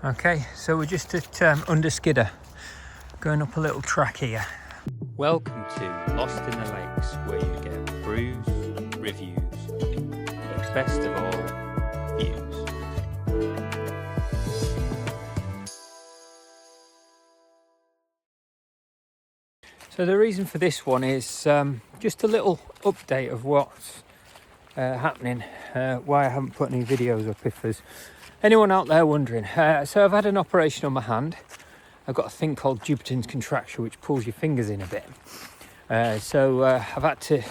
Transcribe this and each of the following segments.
Okay, so we're just at Under Skidder, going up a little track here. Welcome to Lost in the Lakes, where you get brews, reviews, but best of all, views. So the reason for this one is just a little update of what's happening, why I haven't put any videos up, if there's anyone out there wondering. So I've had an operation on my hand. I've got a thing called Dupuytren's contracture, which pulls your fingers in a bit. So I've had to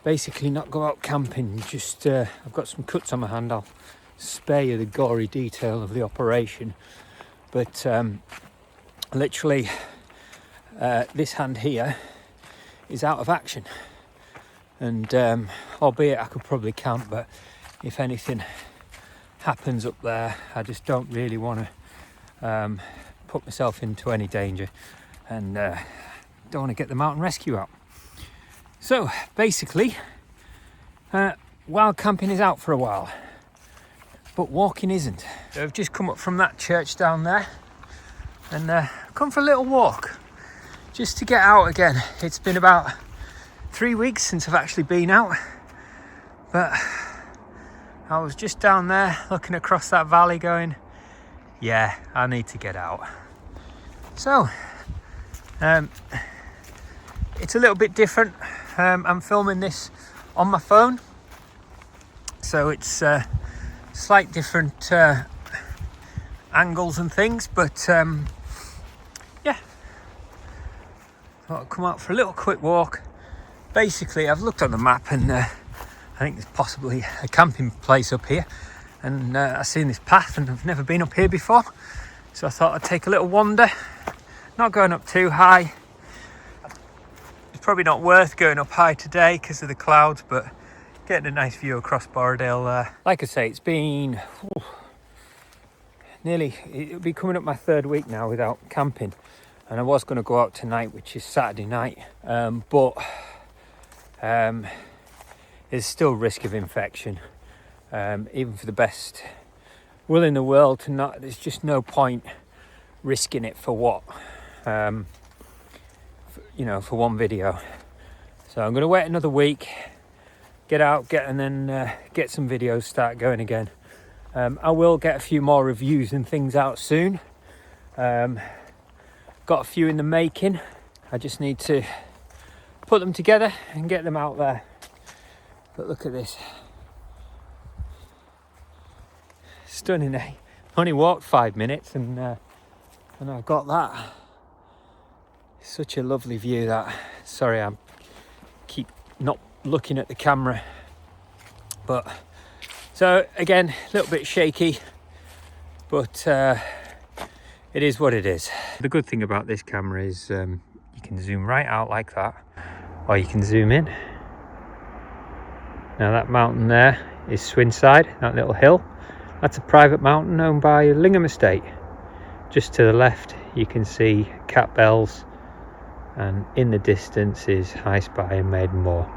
basically not go out camping. Just I've got some cuts on my hand. I'll spare you the gory detail of the operation. But literally, this hand here is out of action. And albeit I could probably count, but if anything happens up there, I just don't really want to put myself into any danger, and don't want to get the mountain rescue out. So basically, wild camping is out for a while, but walking isn't. So I've just come up from that church down there and come for a little walk just to get out again. It's been about 3 weeks since I've actually been out, but I was just down there looking across that valley going, yeah, I need to get out. So it's a little bit different. I'm filming this on my phone, so it's slight different angles and things, but yeah, thought I'd come out for a little quick walk. Basically, I've looked on the map and I think there's possibly a camping place up here, and I've seen this path and I've never been up here before, so I thought I'd take a little wander. Not going up too high. It's probably not worth going up high today because of the clouds, but getting a nice view across Borrowdale there. Like I say, it's been it'll be coming up my third week now without camping, and I was going to go out tonight, which is Saturday night, but there's still risk of infection, even for the best will in the world. There's just no point risking it for what, for one video. So I'm going to wait another week, get out, and then get some videos start going again. I will get a few more reviews and things out soon. Got a few in the making. I just need to put them together and get them out there. But look at this. Stunning, eh? Only walked 5 minutes and I've got that. Such a lovely view, that. Sorry, I keep not looking at the camera. But so again, a little bit shaky, but it is what it is. The good thing about this camera is you can zoom right out like that, or you can zoom in. Now that mountain there is Swinside, that little hill. That's a private mountain owned by Lingham Estate. Just to the left you can see Cat Bells, and in the distance is High Spy and Maiden Moor.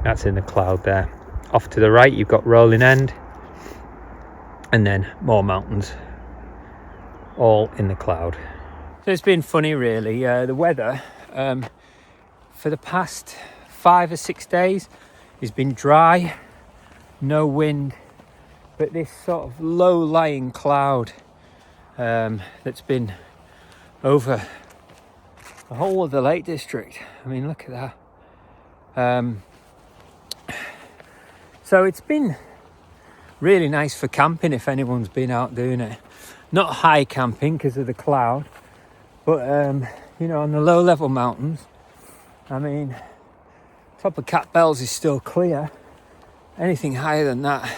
That's in the cloud there. Off to the right you've got Rolling End, and then more mountains, all in the cloud. So it's been funny really. The weather for the past 5 or 6 days has been dry, no wind, but this sort of low-lying cloud that's been over the whole of the Lake District. I mean, look at that. So it's been really nice for camping if anyone's been out doing it. Not high camping because of the cloud, but on the low-level mountains. I mean, top of Cat Bells is still clear. Anything higher than that,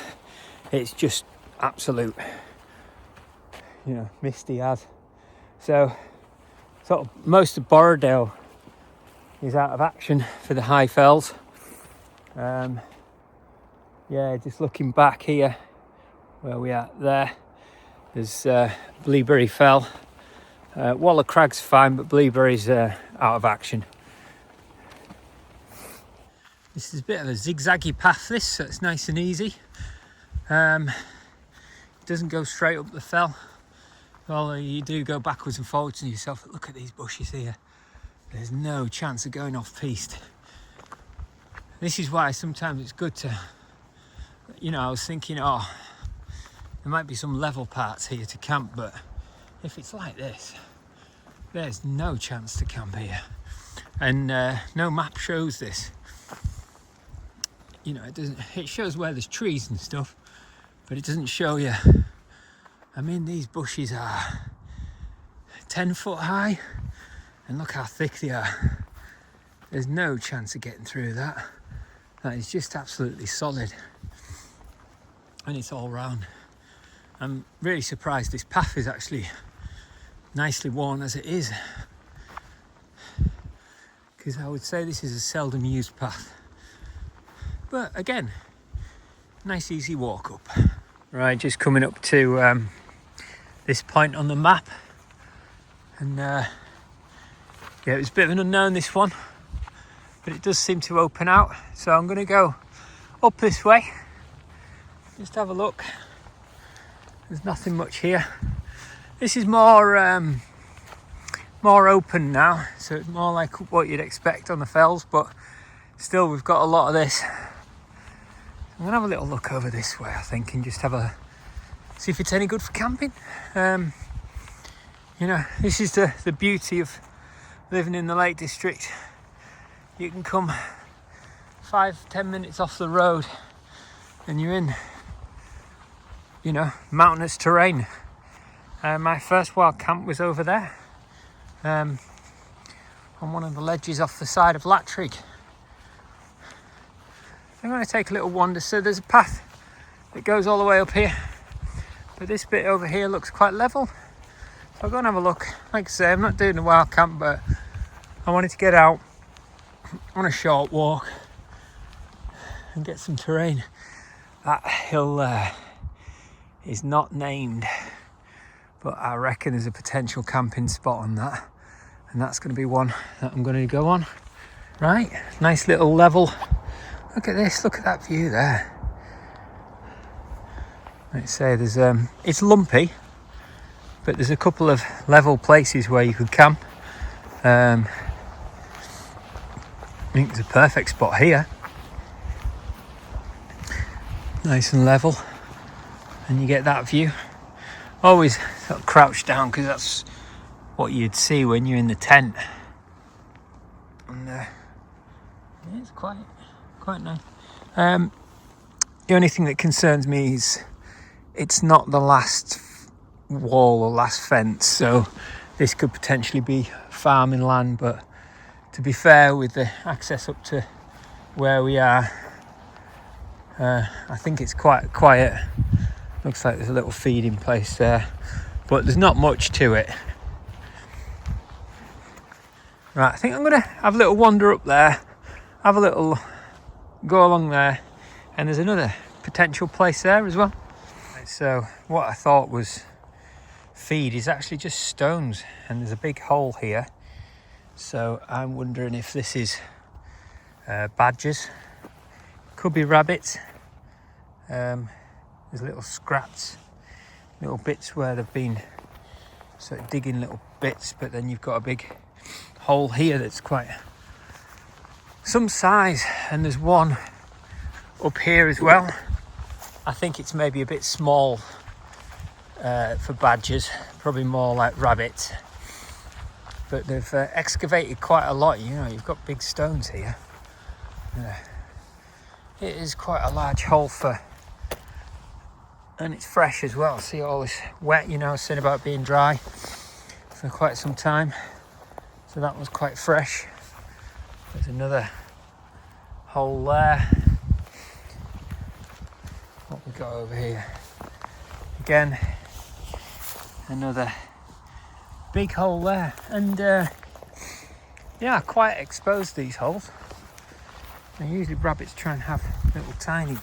it's just absolute, misty as. So sort of most of Borrowdale is out of action for the high fells. Just looking back here, where we are there, there's Bleaberry Fell. Waller Crag's fine, but Bleaberry's out of action. This is a bit of a zigzaggy path, this, so it's nice and easy. It doesn't go straight up the fell. Well, you do go backwards and forwards to yourself. Look at these bushes here. There's no chance of going off piste. This is why sometimes it's good to, you know, I was thinking, oh, there might be some level parts here to camp, but if it's like this, there's no chance to camp here. And no map shows this. You know, it shows where there's trees and stuff, but it doesn't show you. I mean, these bushes are 10 foot high, and look how thick they are. There's no chance of getting through that. That is just absolutely solid, and it's all round. I'm really surprised this path is actually nicely worn as it is, because I would say this is a seldom used path. But again, nice easy walk up. Right, just coming up to this point on the map, and yeah, it was a bit of an unknown, this one, but it does seem to open out, so I'm going to go up this way, just have a look. There's nothing much here. This is more open now, so it's more like what you'd expect on the fells, but still we've got a lot of this. I'm going to have a little look over this way, I think, and just see if it's any good for camping. You know, this is the beauty of living in the Lake District. You can come 5-10 minutes off the road and you're in, you know, mountainous terrain. My first wild camp was over there, on one of the ledges off the side of Latrigg. I'm going to take a little wander. So there's a path that goes all the way up here, but this bit over here looks quite level. So I'll go and have a look. Like I say, I'm not doing a wild camp, but I wanted to get out on a short walk and get some terrain. That hill is not named, but I reckon there's a potential camping spot on that, and that's going to be one that I'm going to go on. Right, nice little level. Look at this, look at that view there. Let's say there's it's lumpy, but there's a couple of level places where you could camp. I think it's a perfect spot here. Nice and level, and you get that view. Always sort of crouch down, because that's what you'd see when you're in the tent. And yeah, it's quite nice. The only thing that concerns me is it's not the last wall or last fence, so this could potentially be farming land, but to be fair, with the access up to where we are, I think it's quite quiet. Looks like there's a little feeding place there, but there's not much to it. Right, I think I'm going to have a little wander up there, have a little go along there, and there's another potential place there as well. Right, so what I thought was feed is actually just stones, and there's a big hole here, so I'm wondering if this is badgers, could be rabbits. There's little scraps, little bits where they've been sort of digging little bits, but then you've got a big hole here that's quite some size, and there's one up here as well. I think it's maybe a bit small for badgers, probably more like rabbits, but they've excavated quite a lot. You know, you've got big stones here. It is quite a large hole and it's fresh as well. See, all this wet, you know, I was saying about being dry for quite some time, so that was quite fresh. There's another hole there. What we got over here? Again, another big hole there, and yeah, quite exposed, these holes. And usually rabbits try and have little tiny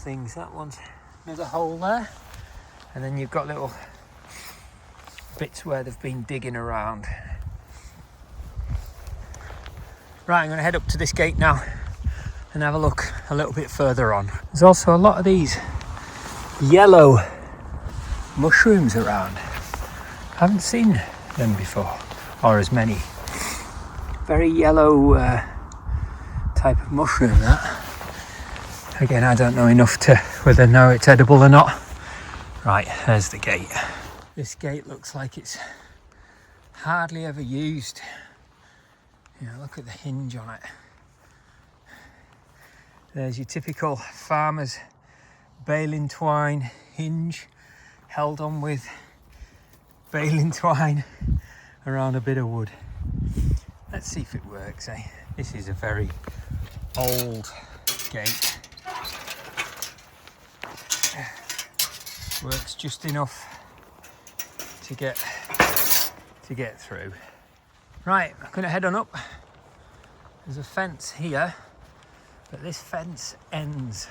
things. That one's another hole there, and then you've got little bits where they've been digging around. Right, I'm going to head up to this gate now and have a look a little bit further on. There's also a lot of these yellow mushrooms around. Haven't seen them before, or as many. Very yellow type of mushroom, that. Again, I don't know enough to whether know it's edible or not. Right, there's the gate. This gate looks like it's hardly ever used. You know, look at the hinge on it. There's your typical farmer's baling twine hinge, held on with baling twine around a bit of wood. Let's see if it works, eh? This is a very old gate. Works just enough to get through. Right, I'm gonna head on up. There's a fence here, but this fence ends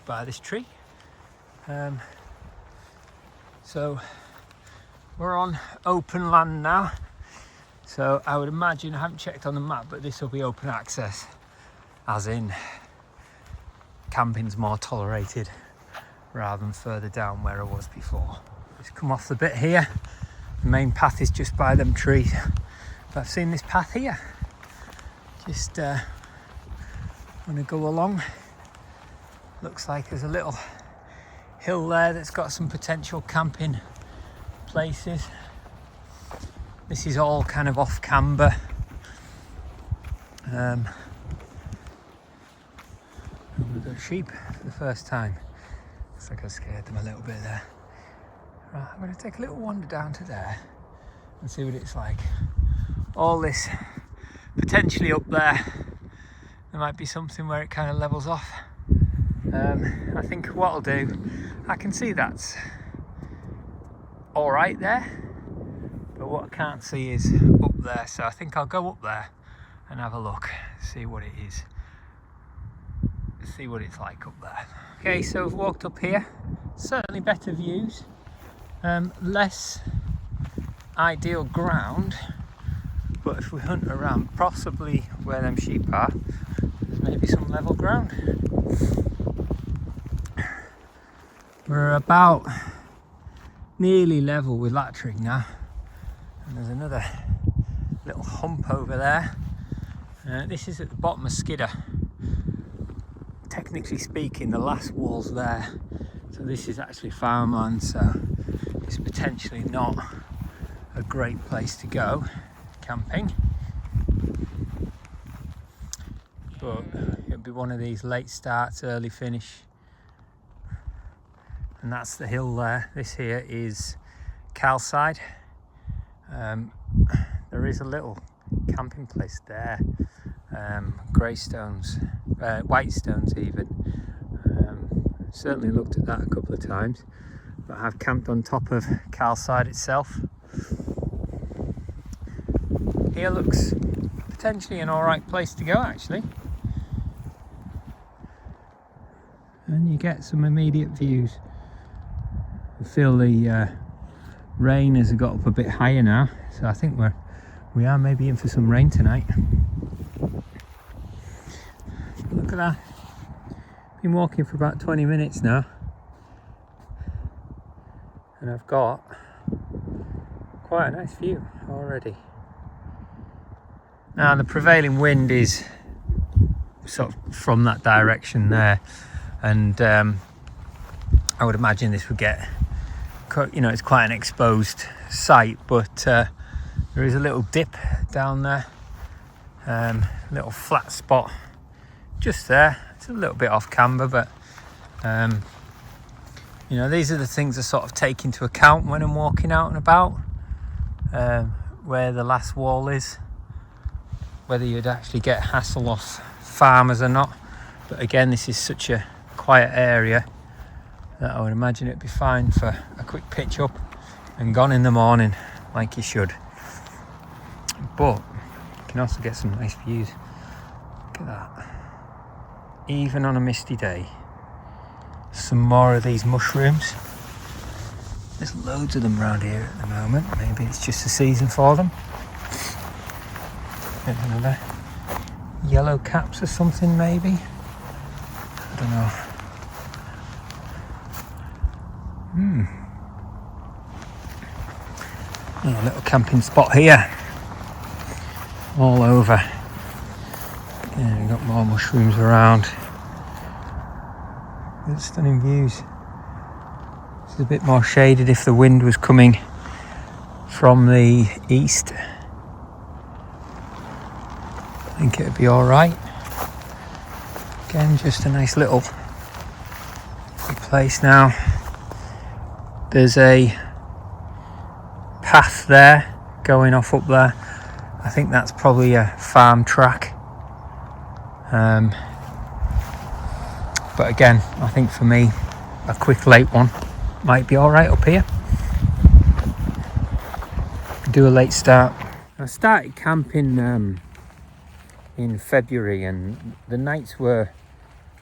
by this tree. So we're on open land now. So I would imagine, I haven't checked on the map, but this will be open access, as in camping's more tolerated rather than further down where I was before. Just come off the bit here. The main path is just by them trees. But I've seen this path here. Just want to go along. Looks like there's a little hill there that's got some potential camping places. This is all kind of off camber. We've got sheep for the first time. Looks like I scared them a little bit there. Right, I'm going to take a little wander down to there and see what it's like. All this potentially up there might be something where it kind of levels off. I think what I'll do, I can see that's all right there, but what I can't see is up there. So I think I'll go up there and have a look, see what it is, see what it's like up there. Okay, so I've walked up here. Certainly better views, less ideal ground, but if we hunt around, possibly where them sheep are, there's maybe some level ground. We're about nearly level with Lattrig now, and there's another little hump over there. This is at the bottom of Skidder. Technically speaking, the last wall's there, so this is actually farmland, so it's potentially not a great place to go camping, but it'll be one of these late starts, early finish. And that's the hill there. This here is Calside. There is a little camping place there, grey stones, white stones even. Certainly looked at that a couple of times, but I've camped on top of Calside itself. Here looks potentially an alright place to go actually, and you get some immediate views. I feel the rain has got up a bit higher now, so I think we are maybe in for some rain tonight. Look at that. Been walking for about 20 minutes now, and I've got quite a nice view already. Now the prevailing wind is sort of from that direction there, and I would imagine this would get, you know, it's quite an exposed site, but there is a little dip down there, little flat spot just there. It's a little bit off camber, but you know, these are the things I sort of take into account when I'm walking out and about, where the last wall is, whether you'd actually get hassle off farmers or not. But again, this is such a quiet area that I would imagine it'd be fine for a quick pitch up and gone in the morning like you should. But you can also get some nice views. Look at that. Even on a misty day. Some more of these mushrooms. There's loads of them around here at the moment. Maybe it's just the season for them. There's another yellow caps or something maybe. I don't know. A little camping spot here, all over. Yeah, we've got more mushrooms around. Good stunning views. This is a bit more shaded if the wind was coming from the east. I think it'd be all right. Again, just a nice little place now. There's a path there going off up there. I think that's probably a farm track. But again, I think for me, a quick late one might be all right up here. Do a late start. I started camping in February, and the nights were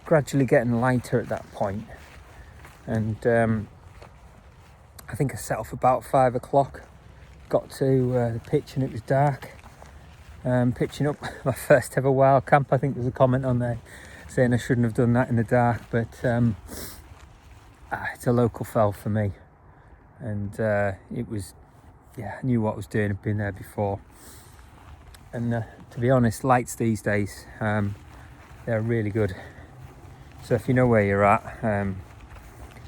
gradually getting lighter at that point. And I think I set off about 5 o'clock. Got to the pitch and it was dark. Pitching up my first ever wild camp. I think there's a comment on there saying I shouldn't have done that in the dark, but it's a local fell for me, and it was, I knew what I was doing. I've been there before, and to be honest, lights these days, they're really good. So if you know where you're at,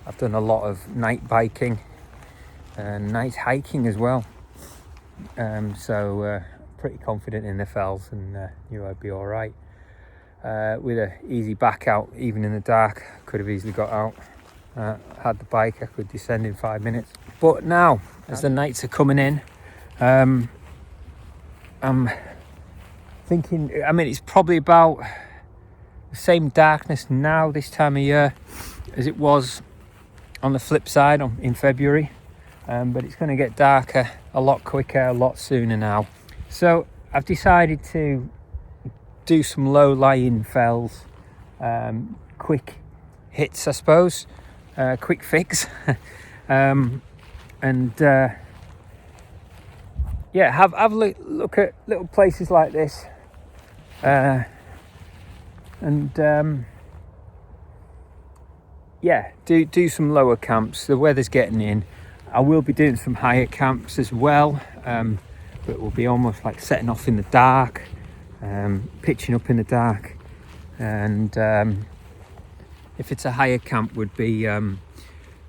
I've done a lot of night biking and night hiking as well, so pretty confident in the fells, and knew I'd be all right. With a easy back out, even in the dark, could have easily got out. Had the bike, I could descend in 5 minutes. But now, as the nights are coming in, I'm thinking, it's probably about the same darkness now this time of year as it was on the flip side in February, but it's going to get darker a lot quicker, a lot sooner now. So I've decided to do some low-lying fells, quick hits, I suppose, quick fix, and have a look at little places like this, do some lower camps. The weather's getting in. I will be doing some higher camps as well, but we'll be almost like setting off in the dark. Pitching up in the dark, and if it's a higher camp, would be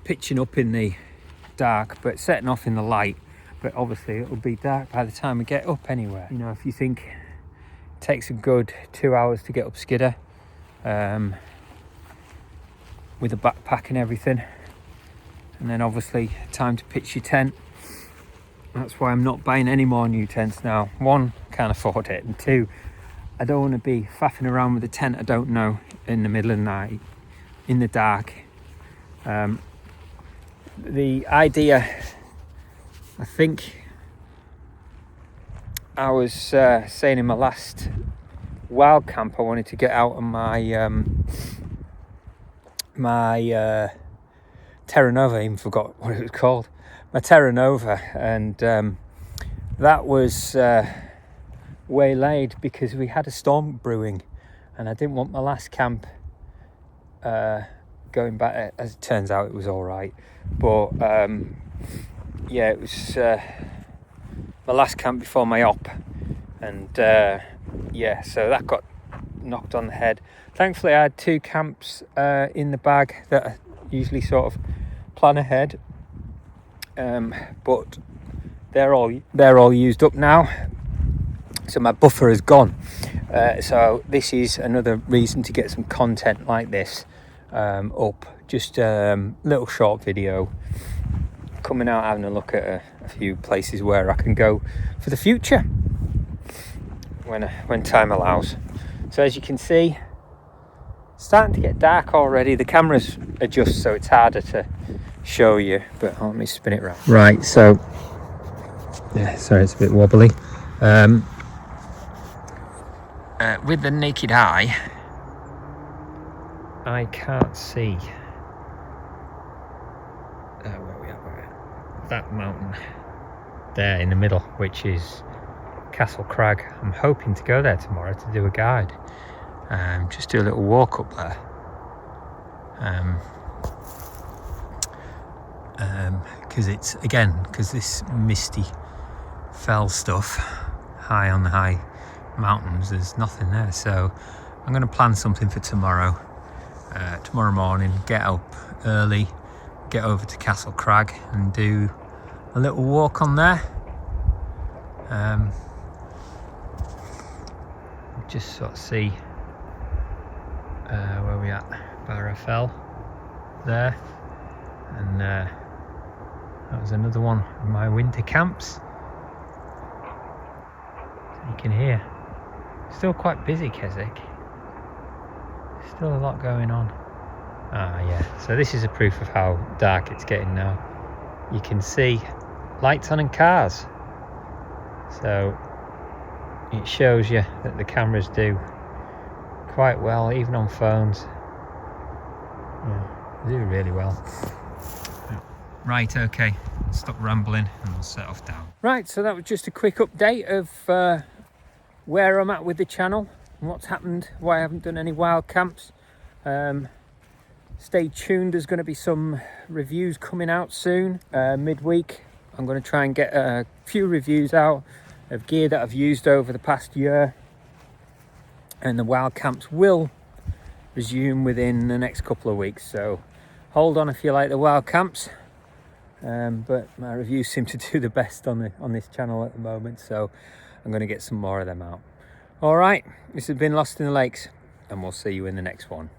pitching up in the dark but setting off in the light, but obviously it'll be dark by the time we get up anyway. If you think it takes a good 2 hours to get up Skidder, with a backpack and everything, and then obviously time to pitch your tent. That's why I'm not buying any more new tents now. One, can't afford it, and two, I don't want to be faffing around with a tent I don't know in the middle of the night, in the dark. The idea, I think I was saying in my last wild camp, I wanted to get out of my my Terra Nova. I even forgot what it was called. My Terra Nova, and that was waylaid because we had a storm brewing, and I didn't want my last camp going back. As it turns out, it was all right, but it was my last camp before my op, and so that got knocked on the head. Thankfully, I had 2 camps in the bag that I usually sort of plan ahead. But they're all used up now, so my buffer is gone. So this is another reason to get some content like this up. Just little short video coming out, having a look at a few places where I can go for the future when time allows. So as you can see, it's starting to get dark already. The camera's adjust so it's harder to show you, but let me spin it round. Right, so sorry, it's a bit wobbly. With the naked eye, I can't see where we are. That mountain there in the middle, which is Castle Crag. I'm hoping to go there tomorrow to do a guide. Just do a little walk up there. Because it's, again, because this misty fell stuff high on the high mountains. There's nothing there, so I'm going to plan something for tomorrow. Tomorrow morning, get up early, get over to Castle Crag and do a little walk on there. Just sort of see where we at. Barrow Fell there, and that was another one of my winter camps. You can hear, still quite busy Keswick, still a lot going on. Yeah, so this is a proof of how dark it's getting now. You can see lights on in cars, so it shows you that the cameras do quite well, even on phones. Yeah, they do really well. Right, okay, stop rambling and we'll set off down. Right, so that was just a quick update of where I'm at with the channel and what's happened, why I haven't done any wild camps. Stay tuned, there's going to be some reviews coming out soon, midweek. I'm going to try and get a few reviews out of gear that I've used over the past year, and the wild camps will resume within the next couple of weeks, so hold on if you like the wild camps. But my reviews seem to do the best on this channel at the moment, so I'm going to get some more of them out. All right, this has been Lost in the Lakes, and we'll see you in the next one.